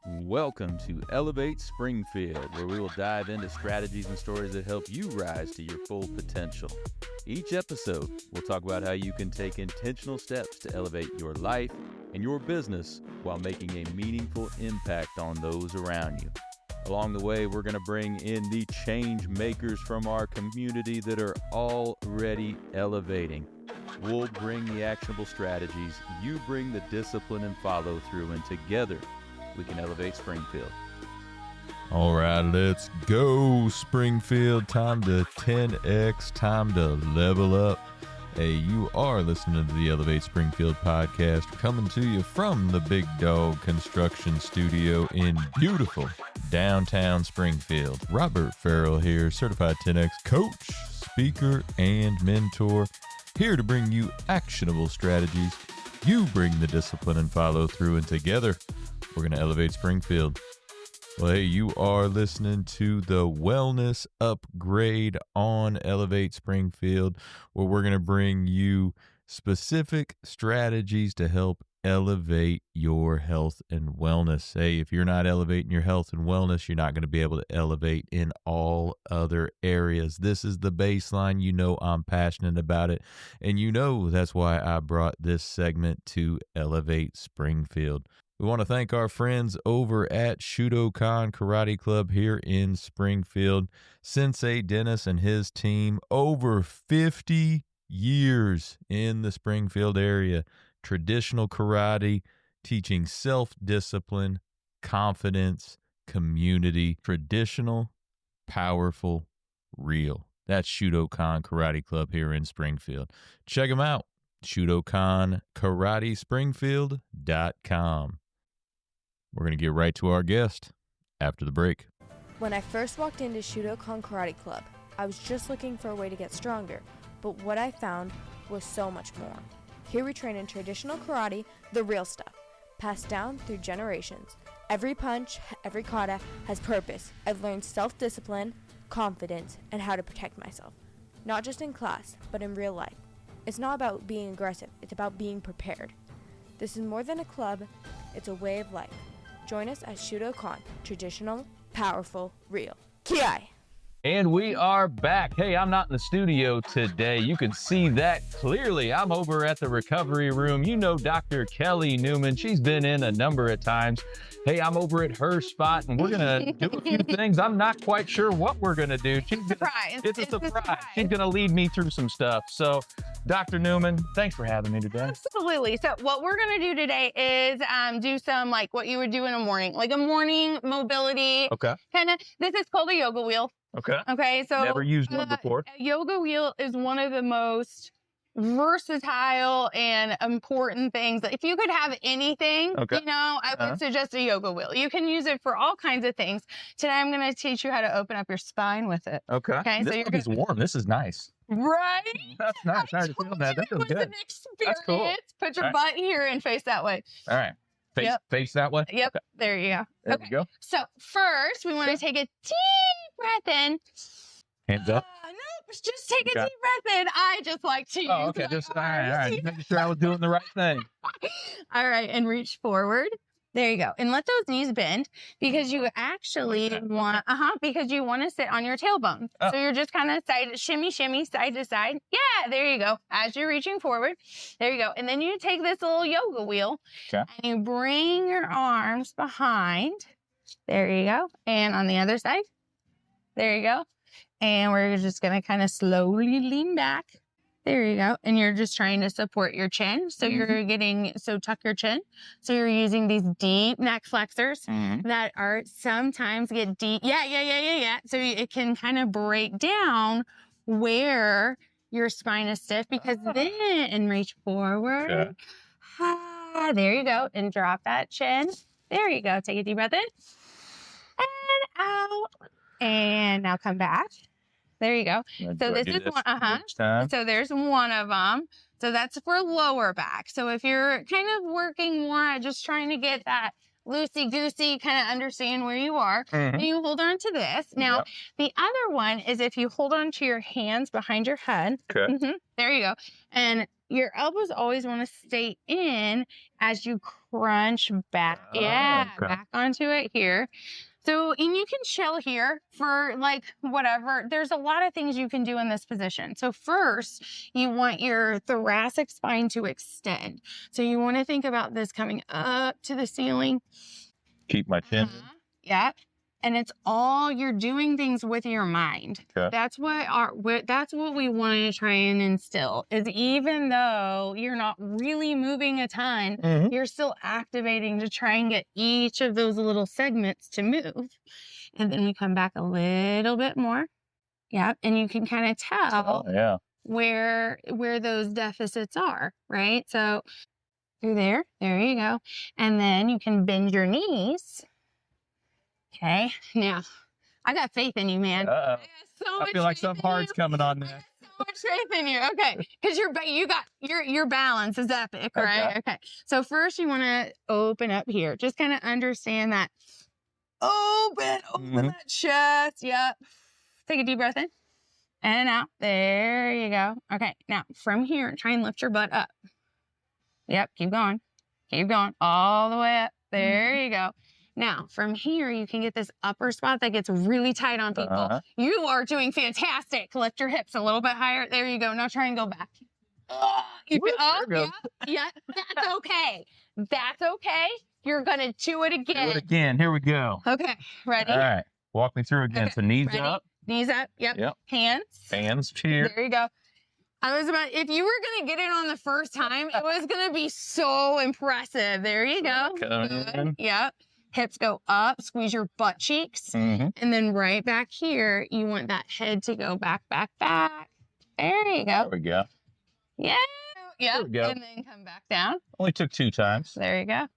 Welcome to Elevate Springfield, where we will dive into strategies and stories that help you rise to your full potential. Each episode, we'll talk about how you can take intentional steps to elevate your life and your business while making a meaningful impact on those around you. Along the way, we're going to bring in the change makers from our community that are already elevating. We'll bring the actionable strategies, you bring the discipline and follow through, and together we can elevate Springfield. All right, let's go, Springfield. Time to 10X, time to level up. Hey, you are listening to the Elevate Springfield podcast, coming to you from the Big Dog Construction Studio in beautiful downtown Springfield. Robert Farrell here, certified 10X coach, speaker, and mentor, here to bring you actionable strategies. You bring the discipline and follow through, and together we're going to elevate Springfield. Well, hey, you are listening to the Wellness Upgrade on Elevate Springfield, where we're going to bring you specific strategies to help elevate your health and wellness. Hey, if you're not elevating your health and wellness, you're not going to be able to elevate in all other areas. This is the baseline. You know I'm passionate about it, and you know that's why I brought this segment to Elevate Springfield. We want to thank our friends over at Shudokan Karate Club here in Springfield. Sensei Dennis and his team, over 50 years in the Springfield area. Traditional karate, teaching self-discipline, confidence, community. Traditional, powerful, real. That's Shudokan Karate Club here in Springfield. Check them out. ShudokanKarateSpringfield.com. We're going to get right to our guest after the break. When I first walked into Shudokan Karate Club, I was just looking for a way to get stronger, but what I found was so much more. Here we train in traditional karate, the real stuff, passed down through generations. Every punch, every kata has purpose. I've learned self-discipline, confidence, and how to protect myself. Not just in class, but in real life. It's not about being aggressive, it's about being prepared. This is more than a club, it's a way of life. Join us at Shudokan, traditional, powerful, real. Ki-ai! And we are back. Hey, I'm not in the studio today. You can see that clearly. I'm over at the recovery room. You know Dr. Kelly Neumann. She's been in a number of times. Hey, I'm over at her spot, and we're going to do a few things. I'm not quite sure what we're going to do. It's a surprise. She's going to lead me through some stuff. So, Dr. Neumann, thanks for having me today. Absolutely. So what we're going to do today is do some like what you would do in a morning, like a morning mobility. Okay. This is called a yoga wheel. Okay. So never used one before. A yoga wheel is one of the most versatile and important things. If you could have anything, I would suggest a yoga wheel. You can use it for all kinds of things. Today, I'm going to teach you how to open up your spine with it. Okay. This is warm. This is nice. Right? That's nice. I feel that. That feels good. An experience. That's cool. Put your butt here and face that way. All right. Face that way? Yep. Okay. There you go. There we go. So first, we want to take a deep breath in. Hands up. Nope. Just take a deep breath in. I just like to use all right. Making sure I was doing the right thing. All right. And reach forward. There you go. And let those knees bend because you actually want, because you want to sit on your tailbone. Oh. So you're just kind of shimmy, side to side. Yeah, there you go. As you're reaching forward, there you go. And then you take this little yoga wheel and you bring your arms behind. There you go. And on the other side, there you go. And we're just going to kind of slowly lean back. There you go. And you're just trying to support your chin. So tuck your chin. So you're using these deep neck flexors that are sometimes get deep. Yeah. So it can kind of break down where your spine is stiff because then reach forward. Okay. There you go. And drop that chin. There you go. Take a deep breath in and out. And now come back. There you go. So this is one. So there's one of them. So that's for lower back. So if you're kind of working more at just trying to get that loosey-goosey, kind of understand where you are, and you hold on to this. Now, the other one is if you hold on to your hands behind your head. Okay. There you go. And your elbows always want to stay in as you crunch back. Back onto it here. So, and you can chill here for like whatever. There's a lot of things you can do in this position. So first, you want your thoracic spine to extend. So you want to think about this coming up to the ceiling. Keep my chin. Yeah. And it's all, you're doing things with your mind. Okay. That's what we want to try and instill, is even though you're not really moving a ton, you're still activating to try and get each of those little segments to move. And then we come back a little bit more. Yeah. And you can kind of tell where those deficits are, right? So through there you go. And then you can bend your knees. Okay, now I got faith in you, man. I feel like something hard's coming on there. So much faith in you. Okay, because your balance is epic, right? Okay. So first you want to open up here. Just kind of understand that. Open that chest. Yep. Take a deep breath in and out. There you go. Okay. Now from here, try and lift your butt up. Yep. Keep going. Keep going all the way up. There you go. Now, from here, you can get this upper spot that gets really tight on people. You are doing fantastic. Lift your hips a little bit higher. There you go. Now try and go back. Yeah. That's okay. That's okay. You're going to do it again. Do it again. Here we go. Okay. Ready? All right. Walk me through again. Okay. So knees Ready? up. Knees up. Yep. Hands here. There you go. If you were going to get it on the first time, it was going to be so impressive. There you go. Good. Yep. Hips go up, squeeze your butt cheeks. And then right back here, you want that head to go back. There you go. There we go. Yeah. There we go. And then come back down. Only took 2 times. There you go.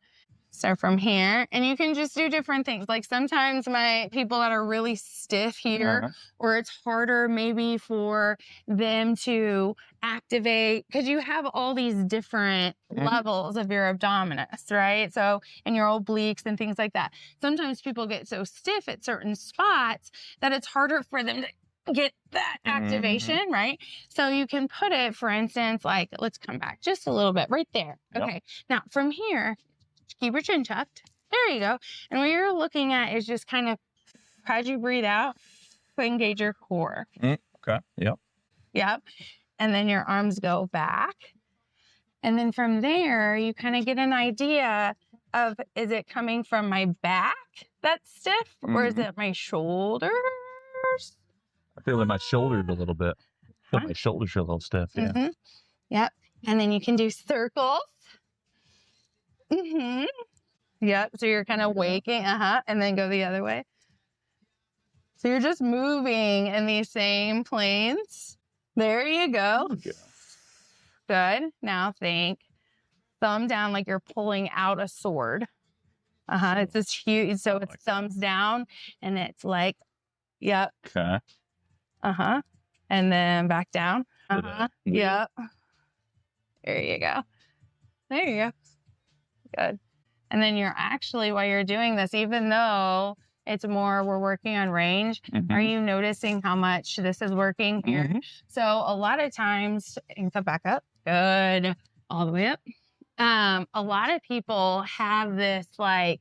So from here, and you can just do different things. Like sometimes my people that are really stiff here, or it's harder maybe for them to activate, because you have all these different levels of your abdominis, right? So, and your obliques and things like that. Sometimes people get so stiff at certain spots that it's harder for them to get that activation, right? So you can put it, for instance, like, let's come back just a little bit right there. Okay. Now from here, keep your chin tucked. There you go. And what you're looking at is just kind of, as you breathe out, engage your core. Okay. Yep. And then your arms go back. And then from there, you kind of get an idea of, is it coming from my back that's stiff, or is it my shoulders? I feel in my shoulders a little bit. I feel my shoulders are a little stiff. Yeah. Yep. And then you can do circles. Yep. So you're kind of waking, and then go the other way. So you're just moving in these same planes. There you go. Good. Now think thumb down like you're pulling out a sword. It's this huge. So it's thumbs down, and it's like, yep. Okay. And then back down. Yep. There you go. There you go. Good. And then you're actually, while you're doing this, even though it's more, we're working on range, are you noticing how much this is working here? So a lot of times, and come back up. Good. All the way up. A lot of people have this like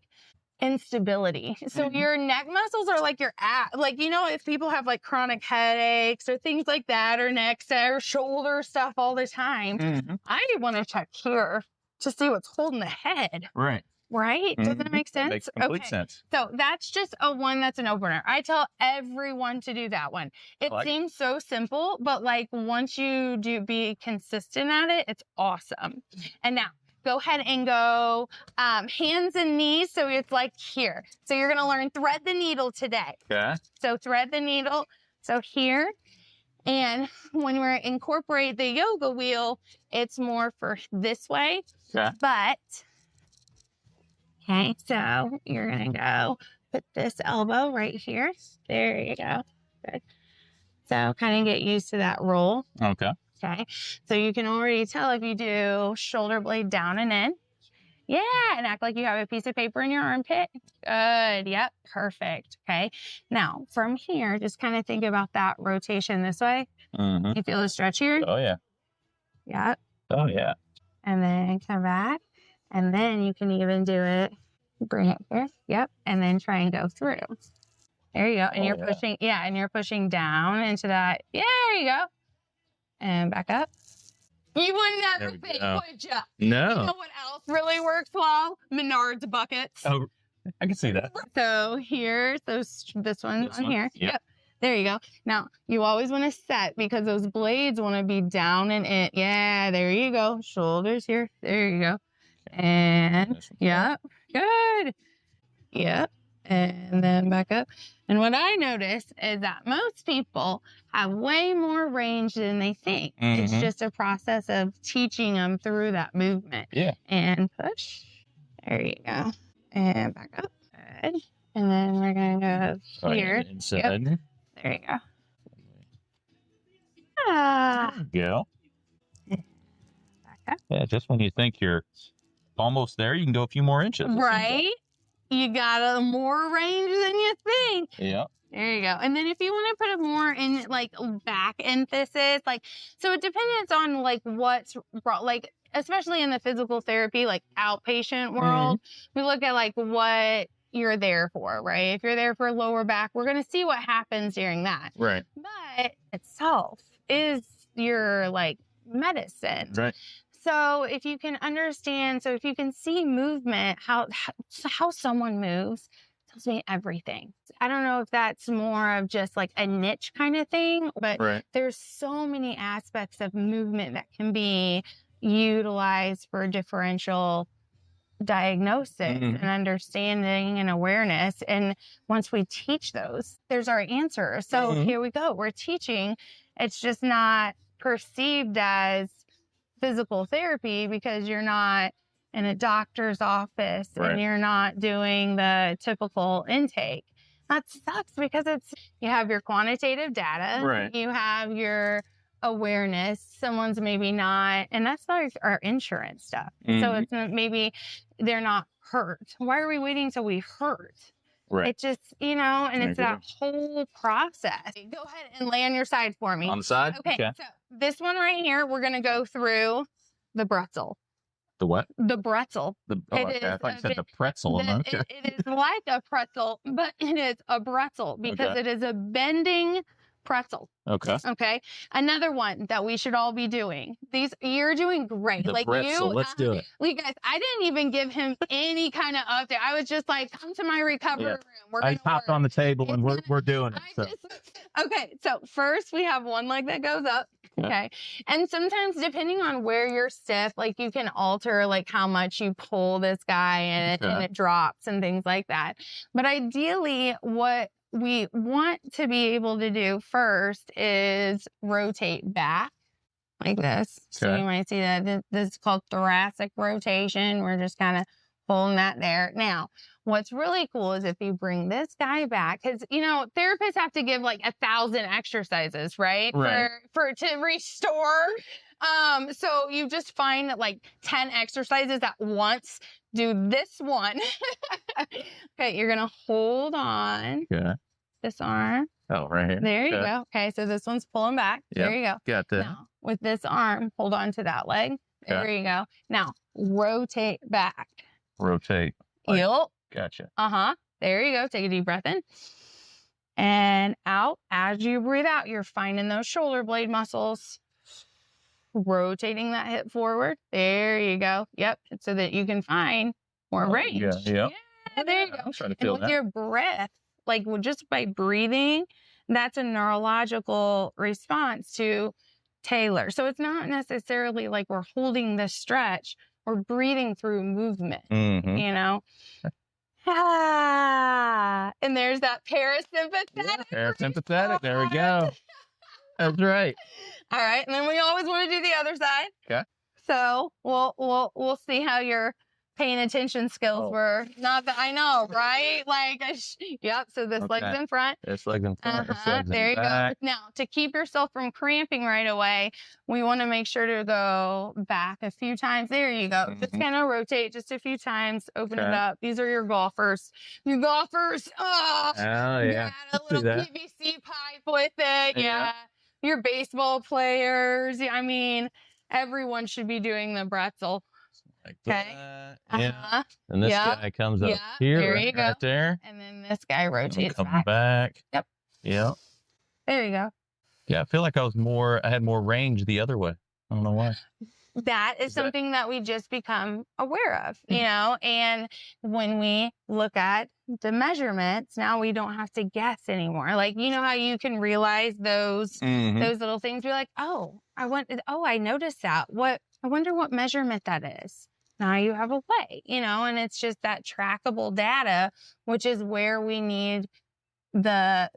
instability. So your neck muscles are like your like, you know, if people have like chronic headaches or things like that, or neck or shoulder stuff all the time, I want to check here to see what's holding the head. Right. Does that make sense? That makes complete sense. So that's just that's an opener. I tell everyone to do that one. It seems so simple, but like once you be consistent at it, it's awesome. And now go ahead and go hands and knees. So it's like here. So you're going to learn thread the needle today. Okay. So thread the needle. So here. And when we incorporate the yoga wheel, it's more for this way. Okay. But, okay, so you're going to go put this elbow right here. There you go. Good. So kind of get used to that roll. Okay. Okay. So you can already tell if you do shoulder blade down and in. Yeah. And act like you have a piece of paper in your armpit. Good. Yep. Perfect. Okay. Now from here, just kind of think about that rotation this way. You feel a stretch here? Oh, yeah. Yep. Oh, yeah. And then come back. And then you can even do it. Bring it here. Yep. And then try and go through. There you go. And you're pushing. Yeah. And you're pushing down into that. Yeah, there you go. And back up. You would never think, would you? No. You know what else really works well? Menards buckets. Oh, I can see that. So here's this one on here. Yep. There you go. Now, you always want to set because those blades want to be down and in. Yeah, there you go. Shoulders here. There you go. And, yep. Good. Yep. And then back up. And what I notice is that most people have way more range than they think. It's just a process of teaching them through that movement. Yeah. And push. There you go. And back up. Good. And then we're going to go here. Inside. Yep. There you go. Ah. There you go. Back up. Yeah, just when you think you're almost there, you can go a few more inches. Right? You got a more range than you think. Yeah. There you go. And then if you want to put a more in like back emphasis, like, so it depends on like what's like, especially in the physical therapy, like outpatient world, we look at like what you're there for, right? If you're there for lower back, we're going to see what happens during that. Right. But itself is your like medicine. Right. So if you can understand, so if you can see movement, how someone moves, tells me everything. I don't know if that's more of just like a niche kind of thing, but there's so many aspects of movement that can be utilized for differential diagnosis and understanding and awareness. And once we teach those, there's our answer. So here we go. We're teaching. It's just not perceived as physical therapy because you're not in a doctor's office and you're not doing the typical intake. That sucks because you have your quantitative data, you have your awareness, someone's maybe not, and that's like our insurance stuff. So it's not, maybe they're not hurt. Why are we waiting till we hurt? It just, and it's that whole process. Go ahead and lay on your side for me. On the side? Okay. So this one right here, we're going to go through the Bretzel. The what? The Bretzel. I thought you said the pretzel. It is like a pretzel, but it is a Bretzel because it is a bending pretzel. Okay. Another one that we should all be doing. You're doing great. The Bretzel. Let's do it. Like, guys, I didn't even give him any kind of update. I was just like, come to my recovery room. I popped on the table and we're doing it. So. Okay. So first we have one leg that goes up. Okay. And sometimes depending on where you're stiff, like you can alter like how much you pull this guy and it drops and things like that. But ideally what we want to be able to do first is rotate back like this. So you might see that this is called thoracic rotation. We're just kind of holding that there. Now, what's really cool is if you bring this guy back, because, therapists have to give like 1,000 exercises, right? For to restore. So you just find that like 10 exercises at once. Do this one. Okay, you're going to hold on. This arm. Oh, right here. There you go. Okay, so this one's pulling back. There you go. Got that. Now, with this arm, hold on to that leg. There you go. Now, rotate back. Rotate. Yep. Gotcha. There you go. Take a deep breath in. And out. As you breathe out, you're finding those shoulder blade muscles. Rotating that hip forward. There you go. Yep. So that you can find more range. Yeah, there you go. I'm trying to feel and with your breath, like just by breathing, that's a neurological response to tailor. So it's not necessarily like we're holding the stretch. We're breathing through movement, and there's that parasympathetic. Parasympathetic. There we go. That's right. All right. And then we always want to do the other side. Okay. So we'll see how your paying attention skills were. Not that I know, right? Like, yep. So this leg's in front. This leg's in front. There you go. Now, to keep yourself from cramping right away, we want to make sure to go back a few times. There you go. Just kind of rotate just a few times. Open it up. These are your golfers. Your golfers. Oh yeah. A little PVC pipe with it. Yeah. Your baseball players. I mean, Everyone should be doing the Bretzel. Like Okay. that. Uh-huh. Yeah. And this guy comes up Yeah, here, there right, you go. right there. And then this guy rotates Come back. Yep. Yeah. There you go. Yeah, I feel like I had more range the other way. I don't know why. That is something that we just become aware of, you know, and when we look at the measurements, now we don't have to guess anymore. Like, you know how you can realize those little things. You're like, I noticed that. I wonder what measurement that is. Now you have a way, you know, and it's just that trackable data, which is where we need that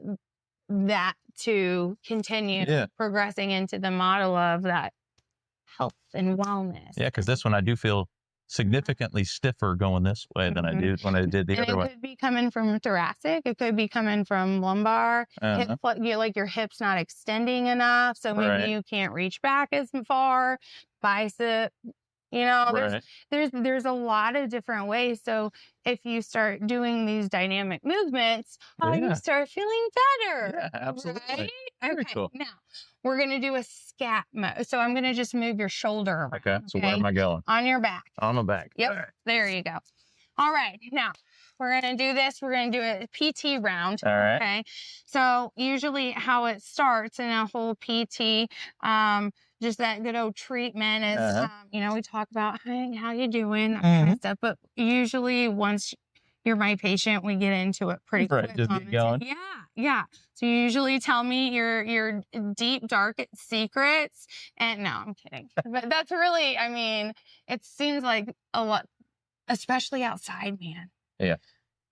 to continue progressing into the model of that health and wellness. Yeah, because this one I do feel significantly stiffer going this way than I did when I did the other way. It could be coming from thoracic. It could be coming from lumbar. Hip, like your hip's not extending enough, so maybe you can't reach back as far. Bicep. You know, there's a lot of different ways. So if you start doing these dynamic movements, you start feeling better. Yeah, absolutely. Right? Very okay. cool. Now we're gonna do a scat mode. So I'm gonna just move your shoulder around. Okay. So where am I going? On your back. On my back. Yep. Right. There you go. All right. Now we're gonna do this. We're gonna do a PT round. All right. Okay. So usually how it starts in a whole PT, just that good old treatment is, you know, we talk about how you doing, that kind of stuff. But usually once you're my patient, we get into it pretty quick. Just get going. Yeah. So you usually tell me your deep, dark secrets. And no, I'm kidding. But that's really, I mean, it seems like a lot, especially outside, man. Yeah.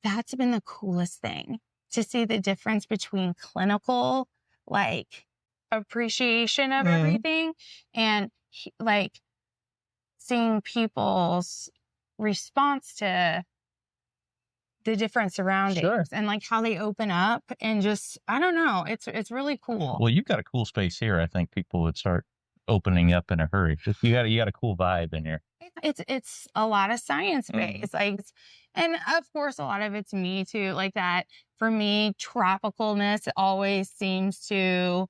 That's been the coolest thing, to see the difference between clinical, like, appreciation of everything and like seeing people's response to the different surroundings and like how they open up and just, I don't know, it's really cool. Well, you've got a cool space here. I think people would start opening up in a hurry. Just you got a cool vibe in here. It's a lot of science based, like, and of course a lot of it's me too, like that. For me, tropicalness always seems to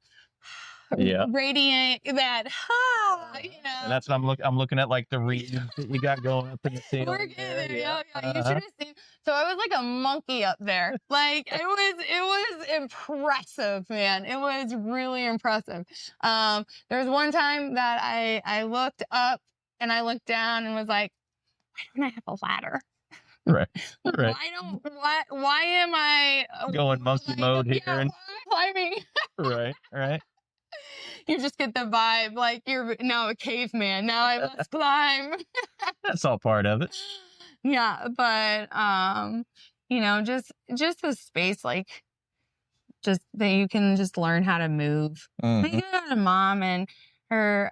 radiate that, you know. And that's what I'm looking at, like the reeds that you got going up in the ceiling. We're good. Yeah. You should have seen. So I was like a monkey up there. Like it was impressive, man. It was really impressive. There was one time that I looked up and I looked down and was like, why don't I have a ladder? Right. Why am I going monkey mode here and climbing? Right. You just get the vibe like you're now a caveman. Now I must climb. That's all part of it. Yeah, but you know, just the space, like just that you can just learn how to move. I got a mom and her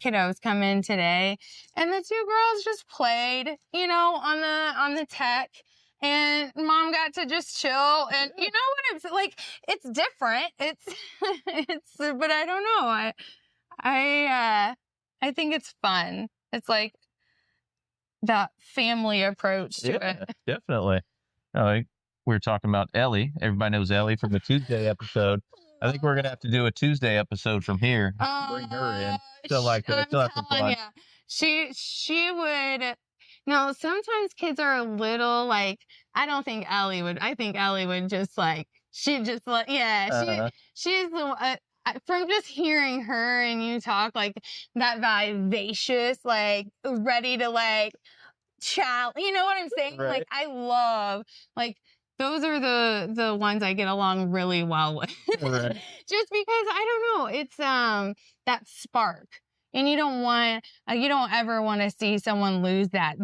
kiddos come in today, and the two girls just played, you know, on the tech. And mom got to just chill, and you know what it's like. It's different. It's, but I don't know. I think it's fun. It's like that family approach to it. Definitely. We were talking about Ellie. Everybody knows Ellie from the Tuesday episode. I think we're gonna have to do a Tuesday episode from here. Bring her in. Still like that. Still have some fun. Yeah, she would. No, sometimes kids are a little like, I don't think Ellie would. I think Ellie would just like, she'd just like, she's the, from just hearing her and you talk, like that vivacious, like ready to like chat. You know what I'm saying? Right. Like I love, like those are the ones I get along really well with. Right. Just because, I don't know, it's that spark. And you don't ever want to see someone lose that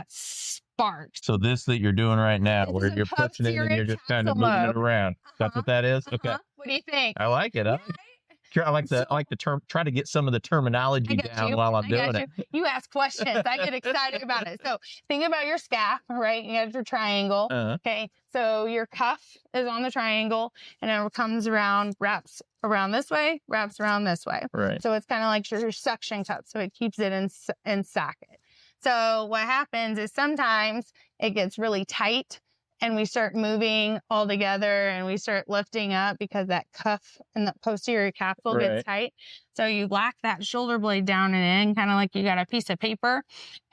spark. So this that you're doing right now, where you're pushing it and you're just kind of moving it around. That's what that is? Okay. What do you think? I like it. I like the term, try to get some of the terminology down while I'm doing it. You ask questions. I get excited about it. So think about your scap, right? You have your triangle. Okay. So your cuff is on the triangle and it comes around, wraps around this way, wraps around this way. Right. So it's kind of like your suction cup. So it keeps it in socket. So what happens is sometimes it gets really tight and we start moving all together and we start lifting up because that cuff and the posterior capsule gets tight. So you lock that shoulder blade down and in, kind of like you got a piece of paper,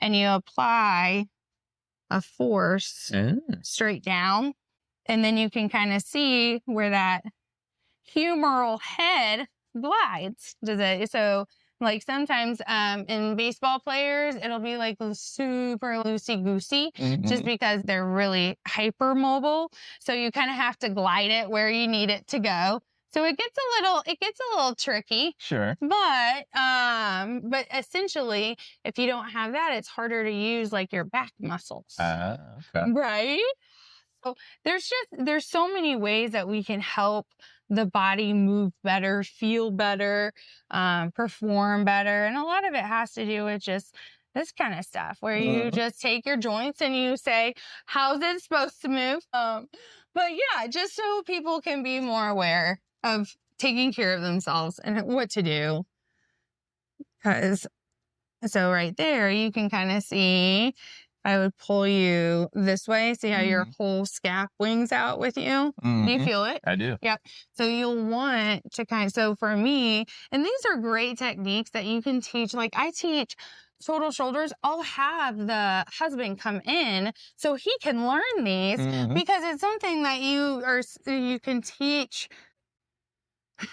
and you apply a force straight down. And then you can kind of see where that humeral head glides. So like sometimes in baseball players, it'll be like super loosey-goosey just because they're really hypermobile. So you kind of have to glide it where you need it to go. So it gets a little tricky. Sure. But essentially, if you don't have that, it's harder to use like your back muscles. Okay. Right? So there's so many ways that we can help the body move better, feel better, perform better. And a lot of it has to do with just this kind of stuff where you just take your joints and you say, how's it supposed to move? But yeah, just so people can be more aware of taking care of themselves and what to do. So right there, you can kind of see, I would pull you this way. See how your whole scap wings out with you? Do you feel it? I do. Yep. So you'll want to so for me, and these are great techniques that you can teach. Like I teach total shoulders. I'll have the husband come in so he can learn these because it's something that you can teach.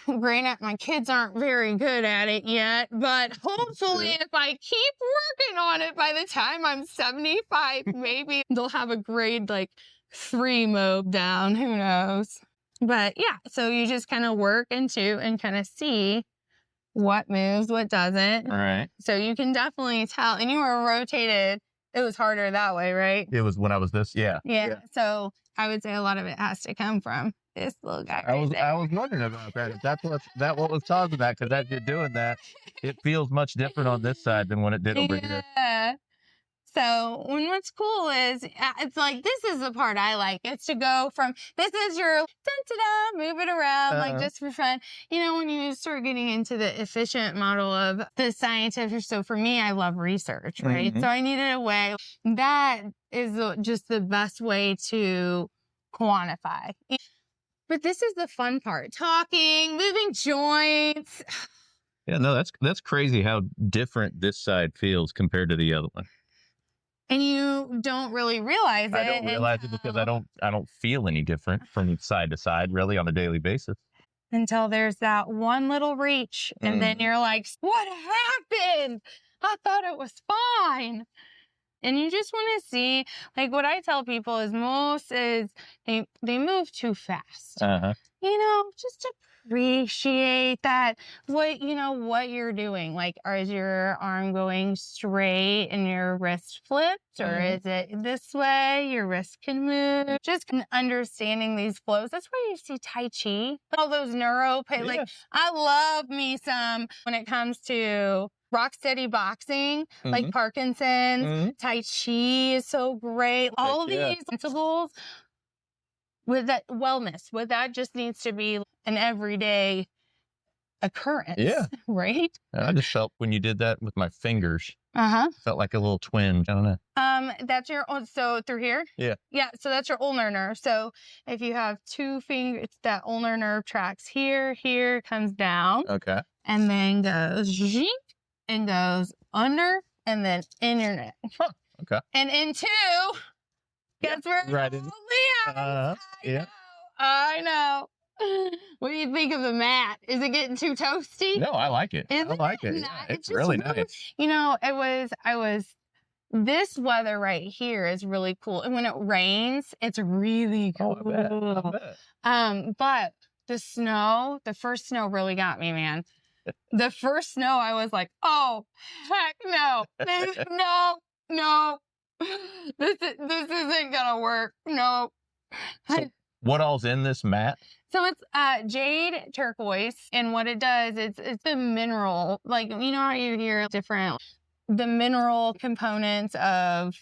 Granted, my kids aren't very good at it yet, but hopefully if I keep working on it, by the time I'm 75, maybe they'll have a grade like 3 mob down. Who knows? But yeah, so you just kind of work into and kind of see what moves, what doesn't. All right. So you can definitely tell. And you were rotated. It was harder that way, right? It was when I was this. Yeah. So I would say a lot of it has to come from this little guy. I was wondering about that. If that's what was causing that, because as you're doing that, it feels much different on this side than when it did over here. Yeah. So what's cool is it's like, this is the part I like. It's to go from, this is your da-da-da, move it around, like just for fun. You know, when you start getting into the efficient model of the scientific, so for me, I love research, right? So I needed a way that is just the best way to quantify. But this is the fun part. Talking, moving joints. Yeah, no, that's crazy how different this side feels compared to the other one. And you don't really realize it. I don't realize it because I don't feel any different from side to side really on a daily basis. Until there's that one little reach. And then you're like, what happened? I thought it was fine. And you just want to see, like what I tell people is they move too fast. You know, just appreciate that, what you're doing. Like, is your arm going straight and your wrist flipped? Or is it this way? Your wrist can move. Just understanding these flows. That's where you see Tai Chi. All those like, I love me some when it comes to rock steady boxing, like Parkinson's, Tai Chi is so great. All these principles with that wellness, with that just needs to be an everyday occurrence. Yeah. Right? I just felt when you did that with my fingers. Felt like a little twinge. I don't know. That's so through here? Yeah. Yeah, so that's your ulnar nerve. So if you have 2 fingers, that ulnar nerve tracks here, comes down. Okay. And then goes zhink, and goes under and then in your neck. Okay. And into, guess where? Right in. I know. What do you think of the mat? Is it getting too toasty? No, I like it. I like it. Yeah, it's really nice. You know, this weather right here is really cool. And when it rains, it's really cool. Oh, I bet. But the first snow really got me, man. The first snow, I was like, oh, heck no. No. This isn't gonna work. No. So what all's in this mat? So it's jade turquoise, and what it does, it's the mineral, like, you know how you hear the mineral components of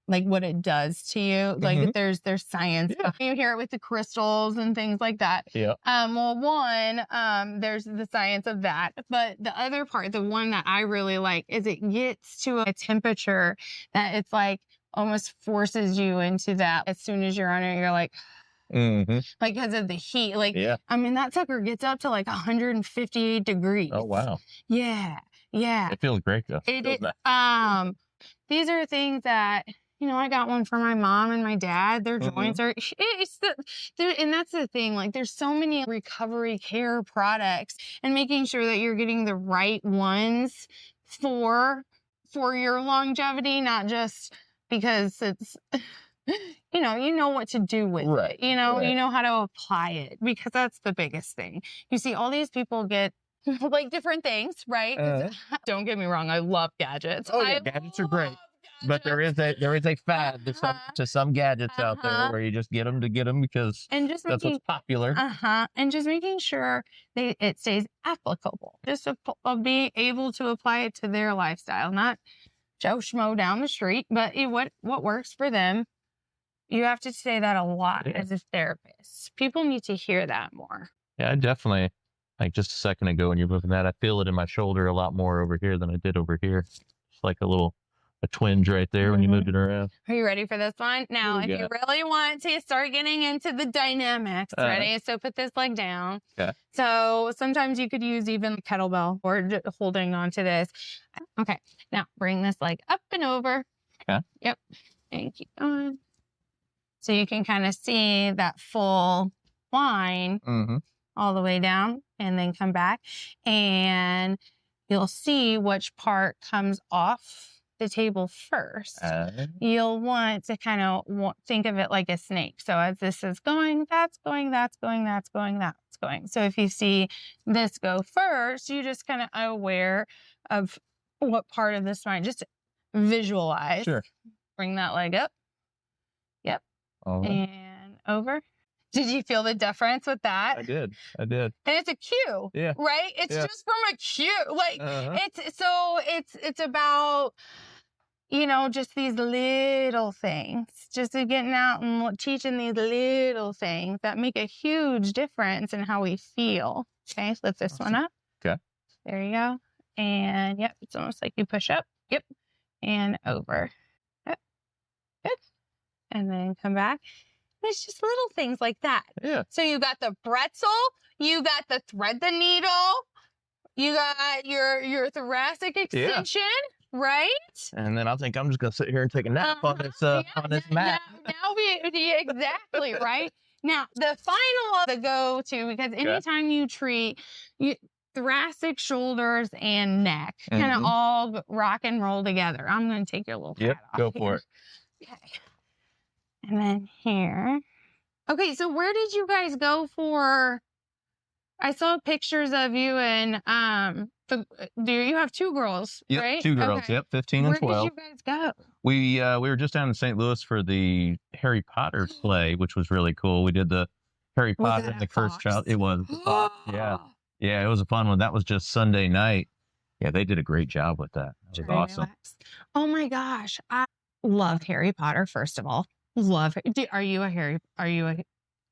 like what it does to you. Like there's science. Yeah. You hear it with the crystals and things like that. Yeah. Well, there's the science of that. But the other part, the one that I really like, is it gets to a temperature that it's like almost forces you into that. As soon as you're on it, you're like, like because of the heat. Like, I mean, that sucker gets up to like 158 degrees. Oh, wow. Yeah. Yeah. It feels great though. These are things that, you know, I got one for my mom and my dad. Their joints are, and that's the thing. Like, there's so many recovery care products, and making sure that you're getting the right ones for your longevity, not just because it's, you know what to do with it. You know how to apply it, because that's the biggest thing. You see all these people get like different things, right? Don't get me wrong. I love gadgets. Oh, yeah, gadgets are great. But there is a fad to some gadgets out there where you just get them because that's what's popular. And just making sure it stays applicable. Just of being able to apply it to their lifestyle, not Joe Schmo down the street, but what works for them. You have to say that a lot as a therapist. People need to hear that more. Yeah, I definitely, like just a second ago when you're moving that, I feel it in my shoulder a lot more over here than I did over here. It's like a twinge right there when you moved it around. Are you ready for this one? Now, if you really want to start getting into the dynamics, ready? So put this leg down. Okay. So sometimes you could use even kettlebell or holding onto this. Okay. Now bring this leg up and over. Okay. Yep. And keep going. So you can kind of see that full line all the way down, and then come back, and you'll see which part comes off the table first. You'll want to kind of think of it like a snake. So as this is going, that's going, that's going, that's going, that's going. So if you see this go first, you just kind of aware of what part of the spine. Just visualize. Sure. Bring that leg up. Yep. And over. Did you feel the difference with that? I did. And it's a cue. Yeah. Right? It's just from a cue. Like it's about, you know, just these little things. Just getting out and teaching these little things that make a huge difference in how we feel. Okay, lift this one up. Okay. There you go. And yep, it's almost like you push up. Yep. And over. Yep. Good. And then come back. It's just little things like that. Yeah. So you got the Bretzel, you got the thread the needle, you got your thoracic extension, right? And then I think I'm just gonna sit here and take a nap on this mat. Exactly right. Now the final the go-to, because anytime you treat thoracic, shoulders, and neck kind of all rock and roll together. I'm gonna take your little hat off. Go for it. Okay. And then here. Okay, so where did you guys go for? I saw pictures of you and you have two girls, right? 2 girls. Okay. Yep, 15 and 12. Where did you guys go? We were just down in St. Louis for the Harry Potter play, which was really cool. We did the Harry Potter and the Cursed Child. It was. Yeah, it was a fun one. That was just Sunday night. Yeah, they did a great job with that. It was awesome. Oh my gosh, I love Harry Potter. First of all. Love it. Are you a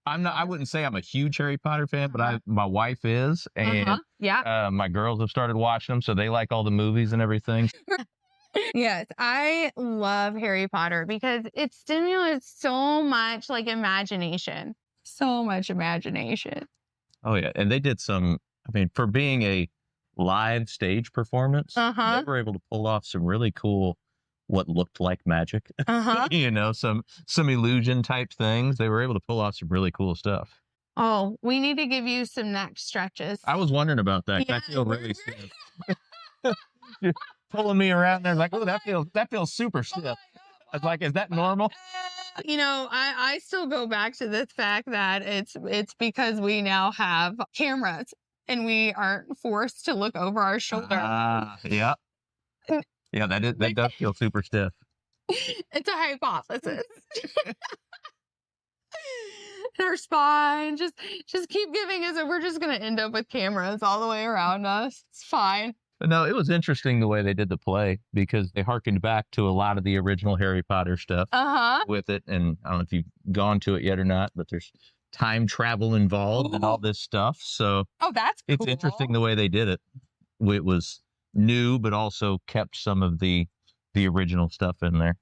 I'm not. I wouldn't say I'm a huge Harry Potter fan, but my wife is, and my girls have started watching them, so they like all the movies and everything. Yes, I love Harry Potter because it stimulates so much like imagination, so much imagination. Oh yeah, and they did some. I mean, for being a live stage performance, they were able to pull off some really cool. What looked like magic, you know, some illusion type things. They were able to pull off some really cool stuff. Oh, we need to give you some neck stretches. I was wondering about that. Yeah, I feel really stiff. You're pulling me around there like, oh, that feels super stiff. I was like, is that normal? You know, I still go back to the fact that it's because we now have cameras and we aren't forced to look over our shoulder. Yeah. Yeah, that does feel super stiff. It's a hypothesis. Our spine just keep giving us, and we're just gonna end up with cameras all the way around us. It's fine. But no, it was interesting the way they did the play because they harkened back to a lot of the original Harry Potter stuff with it. And I don't know if you've gone to it yet or not, but there's time travel involved and all this stuff. So that's cool. It's interesting the way they did it. It was new, but also kept some of the original stuff in there.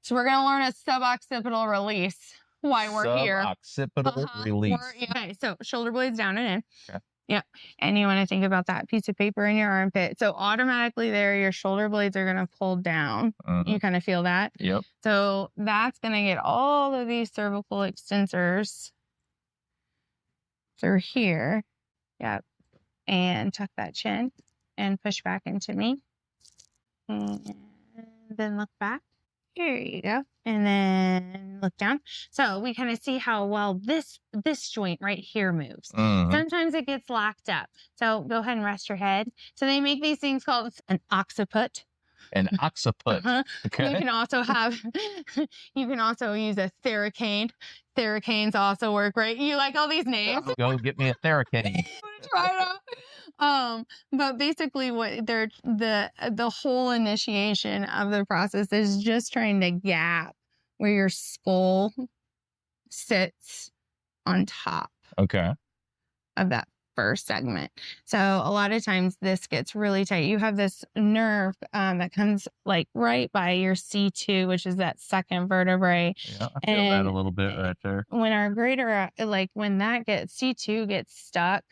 So we're going to learn a suboccipital release while we're here. Occipital release. Okay, so shoulder blades down and in. Okay. Yep. And you want to think about that piece of paper in your armpit. So automatically there, your shoulder blades are going to pull down. You kind of feel that? Yep. So that's going to get all of these cervical extensors through here. Yep. And tuck that chin and push back into me. And then look back. Here you go. And then look down. So we kind of see how well this joint right here moves. Sometimes it gets locked up. So go ahead and rest your head. So they make these things called an occiput. An occiput. Okay. You can also use a theracane. Theracanes also work, right? You like all these names? Go get me a theracane. Try it out. But basically what the whole initiation of the process is just trying to gap where your skull sits on top of that first segment. So a lot of times this gets really tight. You have this nerve that comes like right by your C2, which is that second vertebrae. Yeah, I feel that a little bit right there. When our greater, when that C2 gets stuck,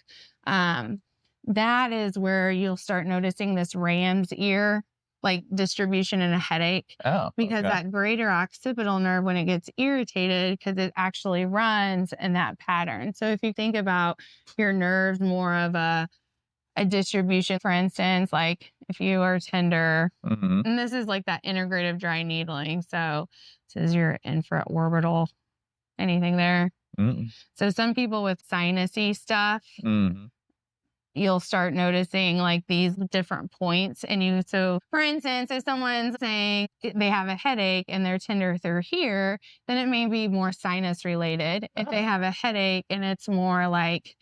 that is where you'll start noticing this ram's ear like distribution and a headache. Because that greater occipital nerve, when it gets irritated, because it actually runs in that pattern. So if you think about your nerves more of a distribution, for instance, like if you are tender, and this is like that integrative dry needling. So this is your infraorbital, anything there. So some people with sinusy stuff, you'll start noticing like these different points. And so for instance, if someone's saying they have a headache and they're tender through here, then it may be more sinus related. If they have a headache and it's more like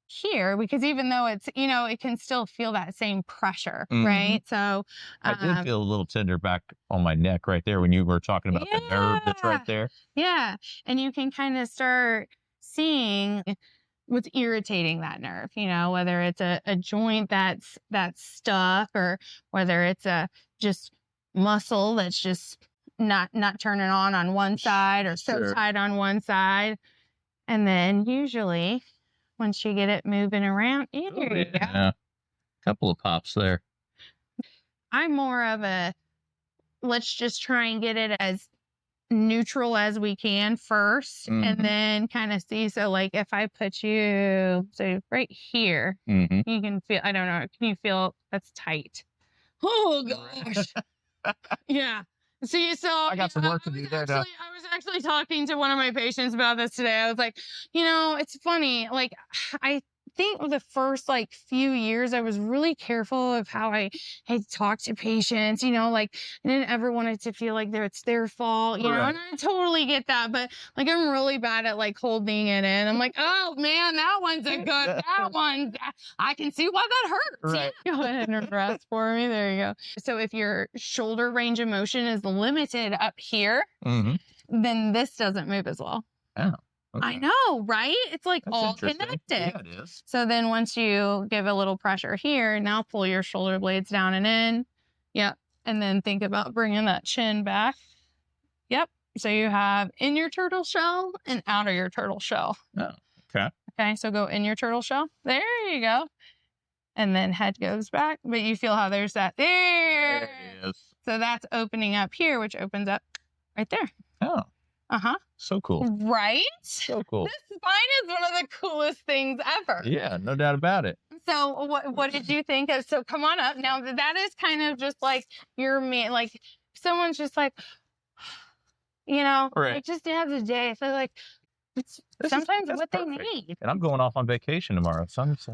here, because even though it's, it can still feel that same pressure, right? So I did feel a little tender back on my neck right there when you were talking about the nerve that's right there. Yeah. And you can kind of start seeing what's irritating that nerve, whether it's a joint that's stuck, or whether it's a just muscle that's just not turning on one side, or so tight on one side. And then usually once you get it moving around, you go. Couple of pops there. I'm more of a let's just try and get it as neutral as we can first, and then kind of see. So like if I put you right here, you can feel, I don't know, can you feel that's tight? Oh gosh. Yeah. See, so I got some work to do there. I was actually talking to one of my patients about this today. I was like, it's funny. Like I think the first few years I was really careful of how I talked to patients, I didn't ever want it to feel like it's their fault, and I totally get that, but I'm really bad at holding it in. I'm like, oh man, that one's a good, that one, I can see why that hurts. Right. Go ahead and rest for me. There you go. So if your shoulder range of motion is limited up here, then this doesn't move as well. Oh. Okay. I know, right? It's that's all connected. Yeah, it is. So then once you give a little pressure here, now pull your shoulder blades down and in. Yep. And then think about bringing that chin back. Yep. So you have in your turtle shell and out of your turtle shell. Oh, okay. Okay. So go in your turtle shell. There you go. And then head goes back. But you feel how there's that there. There it is. So that's opening up here, which opens up right there. Oh. So cool. Right? So cool. This spine is one of the coolest things ever. Yeah, no doubt about it. So what did you think of? So come on up. Now that is kind of just your man, someone's just right. Just the other day, I feel like it's sometimes what perfect. They need. And I'm going off on vacation tomorrow, so I'm just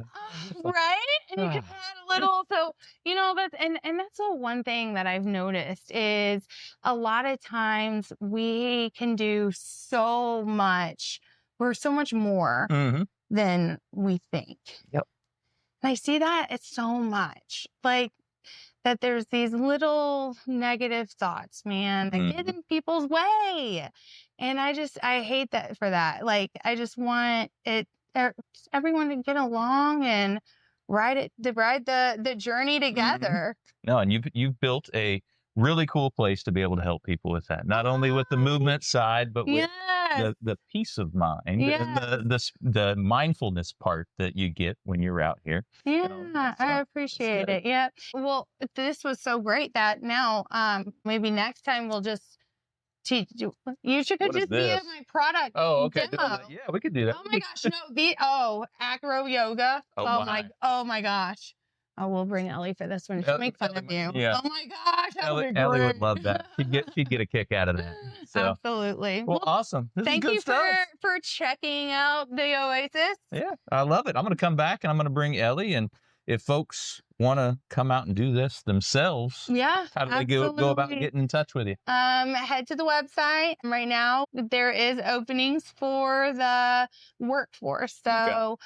right? And you can add a little, so that's that's the one thing that I've noticed is a lot of times we can do so much. We're so much more than we think. Yep. And I see that it's so much that there's these little negative thoughts, man, that get in people's way. And I hate that for that. I just want everyone to get along and ride the journey together. No, and you've built a really cool place to be able to help people with that. Not only with the movement side, but with the peace of mind and the mindfulness part that you get when you're out here. Yeah, I appreciate it. Yeah. Well, this was so great that now maybe next time we'll just teach you. You should just be at my product demo. Yeah, we could do that. Oh my gosh, no, acro yoga. Oh my gosh. Oh, we'll bring Ellie for this one. She'll make fun of you. Yeah. Oh my gosh, Ellie would love that. She'd get a kick out of that. So. Absolutely. Well, awesome. Thank you for checking out the Oasis. Yeah, I love it. I'm going to come back and I'm going to bring Ellie. And if folks want to come out and do this themselves, how do they go about getting in touch with you? Head to the website. Right now, there is openings for the workforce. So,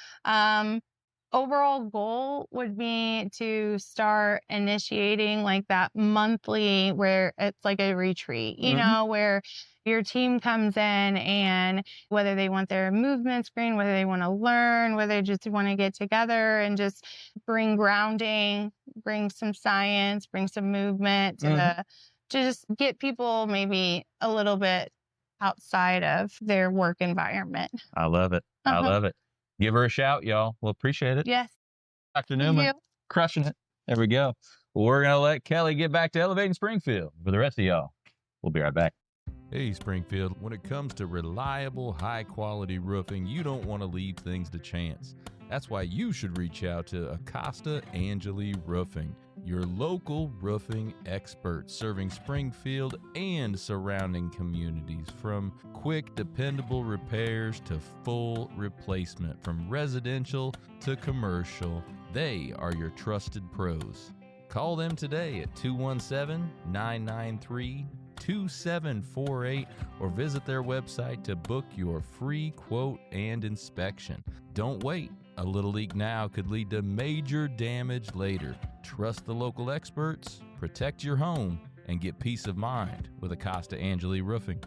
overall goal would be to start initiating like that monthly where it's like a retreat, you know, where your team comes in and whether they want their movement screen, whether they want to learn, whether they just want to get together and just bring grounding, bring some science, bring some movement to just get people maybe a little bit outside of their work environment. I love it. I love it. Give her a shout, y'all. We'll appreciate it. Yes. Dr. Neumann, crushing it. There we go. Well, we're going to let Kelly get back to elevating Springfield. For the rest of y'all, we'll be right back. Hey, Springfield, when it comes to reliable, high-quality roofing, you don't want to leave things to chance. That's why you should reach out to Acosta Angeli Roofing, your local roofing expert serving Springfield and surrounding communities. From quick, dependable repairs to full replacement, from residential to commercial, they are your trusted pros. Call them today at 217-993-2748 or visit their website to book your free quote and inspection. Don't wait. A little leak now could lead to major damage later. Trust the local experts, protect your home, and get peace of mind with Acosta Angeli Roofing.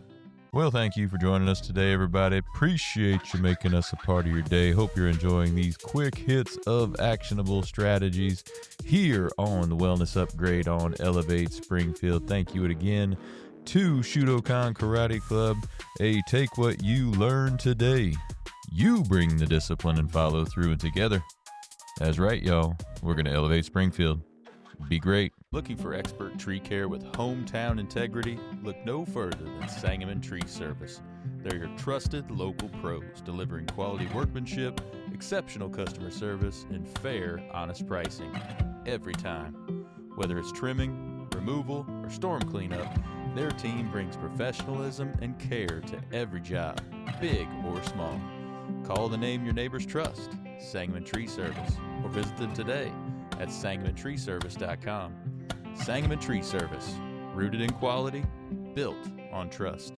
Well, thank you for joining us today, everybody. Appreciate you making us a part of your day. Hope you're enjoying these quick hits of actionable strategies here on the Wellness Upgrade on Elevate Springfield. Thank you again to Shudokan Karate Club. Hey, take what you learned today. You bring the discipline and follow through, and together, that's right, y'all, we're going to elevate Springfield. Be great. Looking for expert tree care with hometown integrity? Look no further than Sangamon Tree Service. They're your trusted local pros, delivering quality workmanship, exceptional customer service, and fair, honest pricing every time. Whether it's trimming, removal, or storm cleanup, their team brings professionalism and care to every job, big or small. Call the name your neighbors trust, Sangamon Tree Service, or visit them today at sangamontreeservice.com. Sangamon Tree Service, rooted in quality, built on trust.